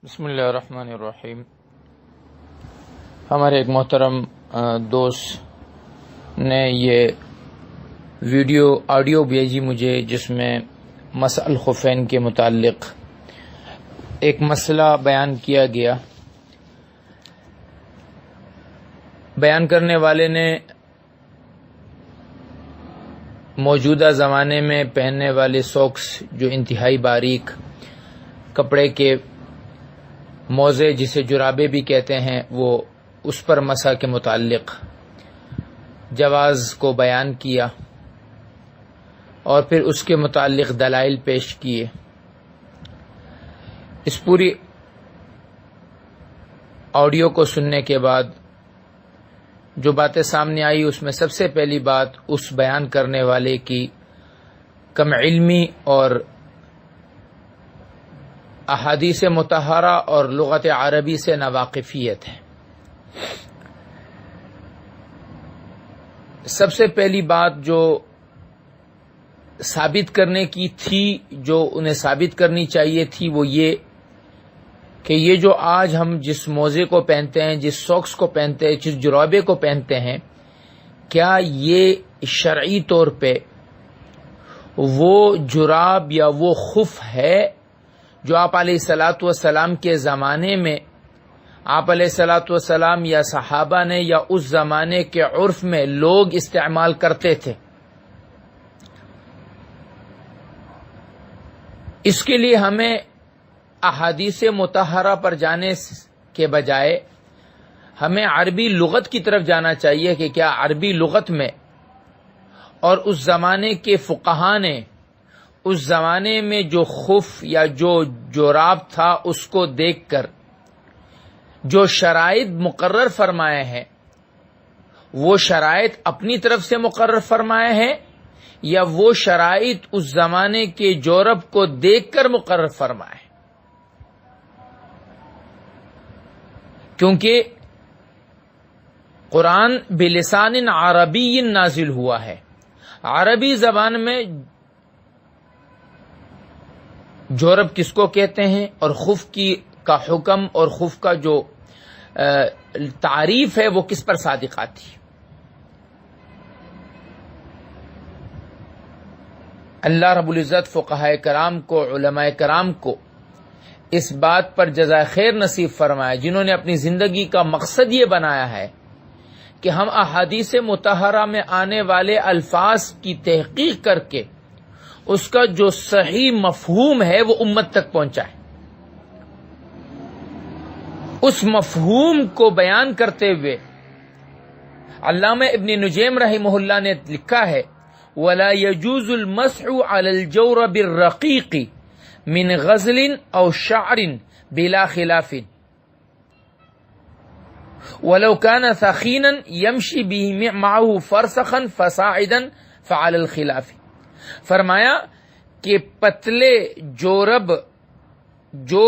بسم اللہ الرحمن الرحیم۔ ہمارے ایک محترم دوست نے یہ آڈیو بھیجی مجھے، جس میں مسح الخفین کے متعلق ایک مسئلہ بیان کیا گیا۔ بیان کرنے والے نے موجودہ زمانے میں پہننے والے ساکس جو انتہائی باریک کپڑے کے موزے جسے جرابے بھی کہتے ہیں، وہ اس پر مسح کے متعلق جواز کو بیان کیا اور پھر اس کے متعلق دلائل پیش کیے۔ اس پوری آڈیو کو سننے کے بعد جو باتیں سامنے آئی، اس میں سب سے پہلی بات اس بیان کرنے والے کی کم علمی اور احادیث مطہرہ اور لغت عربی سے ناواقفیت ہے۔ سب سے پہلی بات جو ثابت کرنے کی تھی، جو انہیں ثابت کرنی چاہیے تھی، وہ یہ کہ یہ جو آج ہم جس موزے کو پہنتے ہیں، جس ساکس کو پہنتے ہیں، جس جرابے کو پہنتے ہیں، کیا یہ شرعی طور پہ وہ جراب یا وہ خف ہے جو آپ علیہ الصلاۃ والسلام کے زمانے میں آپ علیہ الصلاۃ والسلام یا صحابہ نے یا اس زمانے کے عرف میں لوگ استعمال کرتے تھے؟ اس کے لیے ہمیں احادیث مطہرہ پر جانے کے بجائے ہمیں عربی لغت کی طرف جانا چاہیے کہ کیا عربی لغت میں اور اس زمانے کے فقہا نے اس زمانے میں جو خف یا جو جراب تھا اس کو دیکھ کر جو شرائط مقرر فرمائے ہیں، وہ شرائط اپنی طرف سے مقرر فرمائے ہیں یا وہ شرائط اس زمانے کے جورب کو دیکھ کر مقرر فرمائے؟ کیونکہ قرآن بلسان عربی نازل ہوا ہے، عربی زبان میں جورب کس کو کہتے ہیں اور خف کا حکم اور خف کا جو تعریف ہے وہ کس پر صادق آتی ہے۔ اللہ رب العزت فقہائے کرام کو، علماء کرام کو اس بات پر جزائے خیر نصیب فرمائے جنہوں نے اپنی زندگی کا مقصد یہ بنایا ہے کہ ہم احادیث مطہرہ میں آنے والے الفاظ کی تحقیق کر کے اس کا جو صحیح مفہوم ہے وہ امت تک پہنچائے۔ اس مفہوم کو بیان کرتے ہوئے علامہ ابن نجیم رحمہ اللہ نے لکھا ہے، وَلَا يَجُوزُ الْمَسْحُ عَلَى الْجَوْرَبِ الرَّقِيقِ مِنْ غَزْلٍ أَوْ شَعْرٍ بِلَا خِلَافٍ وَلَوْ كَانَ ثَخِينًا يَمْشِي بِهِ مَعَهُ فَرْسَخًا فَصَاعِدًا فَعَلَى الْخِلَافِ۔ فرمایا کہ پتلے جورب جو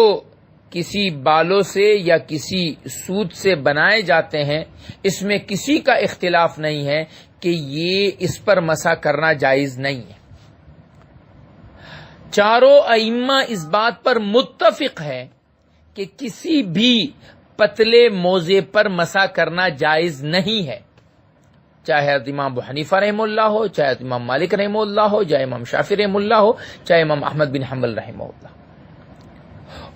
کسی بالوں سے یا کسی سوت سے بنائے جاتے ہیں، اس میں کسی کا اختلاف نہیں ہے کہ یہ اس پر مسح کرنا جائز نہیں ہے۔ چاروں ائمہ اس بات پر متفق ہے کہ کسی بھی پتلے موزے پر مسح کرنا جائز نہیں ہے، چاہے امام ابو حنیفہ رحمہ اللہ ہو، چاہے امام مالک رحمہ اللہ ہو، چاہے امام شافعی رحمہ اللہ ہو، چاہے امام احمد بن حنبل رحمہ اللہ۔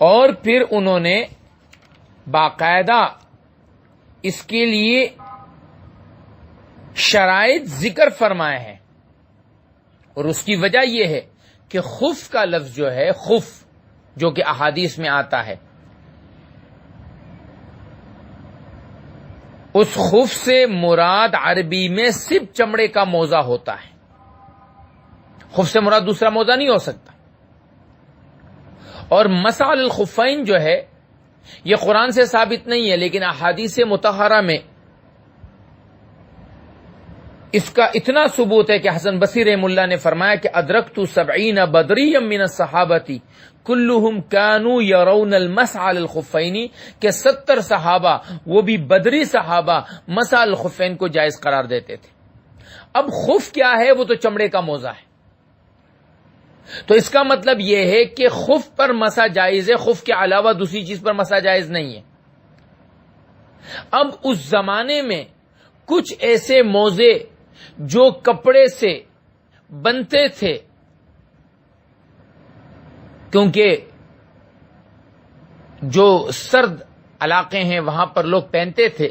اور پھر انہوں نے باقاعدہ اس کے لیے شرائط ذکر فرمائے ہیں، اور اس کی وجہ یہ ہے کہ خف کا لفظ جو ہے، خف جو کہ احادیث میں آتا ہے، اس خف سے مراد عربی میں صرف چمڑے کا موزہ ہوتا ہے۔ خف سے مراد دوسرا موزہ نہیں ہو سکتا۔ اور مسح الخفین جو ہے یہ قرآن سے ثابت نہیں ہے، لیکن احادیث مطہرہ میں اس کا اتنا ثبوت ہے کہ حسن بصری رحمہ اللہ نے فرمایا کہ ادرکت 70 بدریا من الصحابہ کلہم کانوا یرون المسح علی الخفین، کہ 70 صحابہ، وہ بھی بدری صحابہ، مسح الخفین کو جائز قرار دیتے تھے۔ اب خف کیا ہے؟ وہ تو چمڑے کا موزہ ہے۔ تو اس کا مطلب یہ ہے کہ خف پر مسا جائز ہے، خف کے علاوہ دوسری چیز پر مسا جائز نہیں ہے۔ اب اس زمانے میں کچھ ایسے موزے جو کپڑے سے بنتے تھے، کیونکہ جو سرد علاقے ہیں وہاں پر لوگ پہنتے تھے،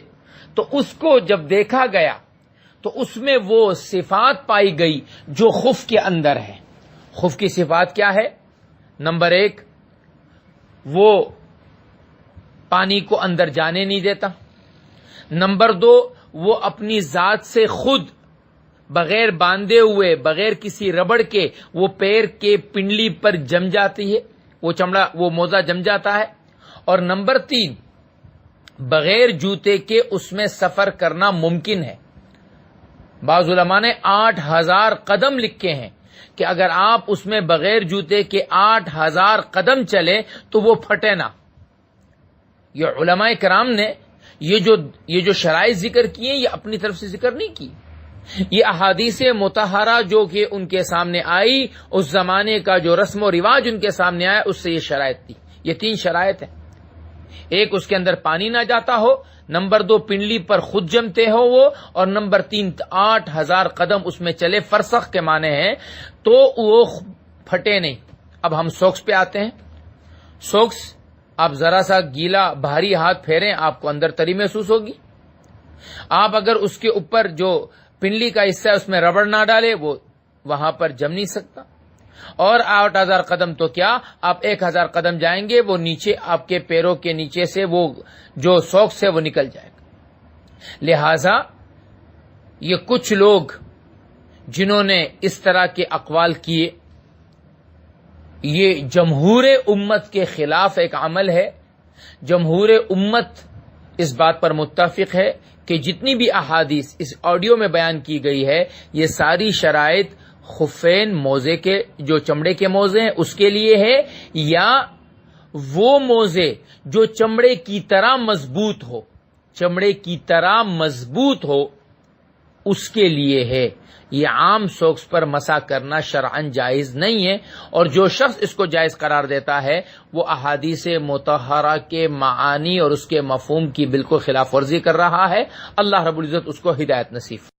تو اس کو جب دیکھا گیا تو اس میں وہ صفات پائی گئی جو خف کے اندر ہے۔ خف کی صفات کیا ہے؟ نمبر 1، وہ پانی کو اندر جانے نہیں دیتا۔ نمبر 2، وہ اپنی ذات سے خود بغیر باندھے ہوئے، بغیر کسی ربڑ کے وہ پیر کے پنڈلی پر جم جاتی ہے، وہ چمڑا، وہ موزہ جم جاتا ہے۔ اور نمبر 3، بغیر جوتے کے اس میں سفر کرنا ممکن ہے۔ بعض علماء نے 8000 قدم لکھے ہیں کہ اگر آپ اس میں بغیر جوتے کے 8000 قدم چلے تو وہ پھٹے نہ۔ یہ علماء کرام نے یہ جو شرائط ذکر کی ہیں یہ اپنی طرف سے ذکر نہیں کی، یہ احادیث مطہرہ جو کہ ان کے سامنے آئی، اس زمانے کا جو رسم و رواج ان کے سامنے آیا اس سے یہ شرائط تھی۔ یہ 3 شرائط ہیں، ایک اس کے اندر پانی نہ جاتا ہو، نمبر 2 پنڈلی پر خود جمتے ہو وہ، اور نمبر 3 8000 قدم اس میں چلے، فرسخ کے معنی ہیں، تو وہ پھٹے نہیں۔ اب ہم سوکس پہ آتے ہیں۔ سوکس آپ ذرا سا گیلا بھاری ہاتھ پھیریں آپ کو اندر تری محسوس ہوگی۔ آپ اگر اس کے اوپر جو پنڈلی کا حصہ ہے اس میں ربڑ نہ ڈالے وہ وہاں پر جم نہیں سکتا۔ اور 8000 قدم تو کیا، آپ 1000 قدم جائیں گے وہ نیچے آپ کے پیروں کے نیچے سے وہ جو سوکس ہے وہ نکل جائے گا۔ لہذا یہ کچھ لوگ جنہوں نے اس طرح کے اقوال کیے، یہ جمہور امت کے خلاف ایک عمل ہے۔ جمہور امت اس بات پر متفق ہے کہ جتنی بھی احادیث اس آڈیو میں بیان کی گئی ہے یہ ساری شرائط خفین موزے کے جو چمڑے کے موزے ہیں اس کے لیے ہے، یا وہ موزے جو چمڑے کی طرح مضبوط ہو، چمڑے کی طرح مضبوط ہو اس کے لیے ہے۔ یہ عام سوکس پر مسح کرنا شرعاً جائز نہیں ہے، اور جو شخص اس کو جائز قرار دیتا ہے وہ احادیث مطہرہ کے معانی اور اس کے مفہوم کی بالکل خلاف ورزی کر رہا ہے۔ اللہ رب العزت اس کو ہدایت نصیب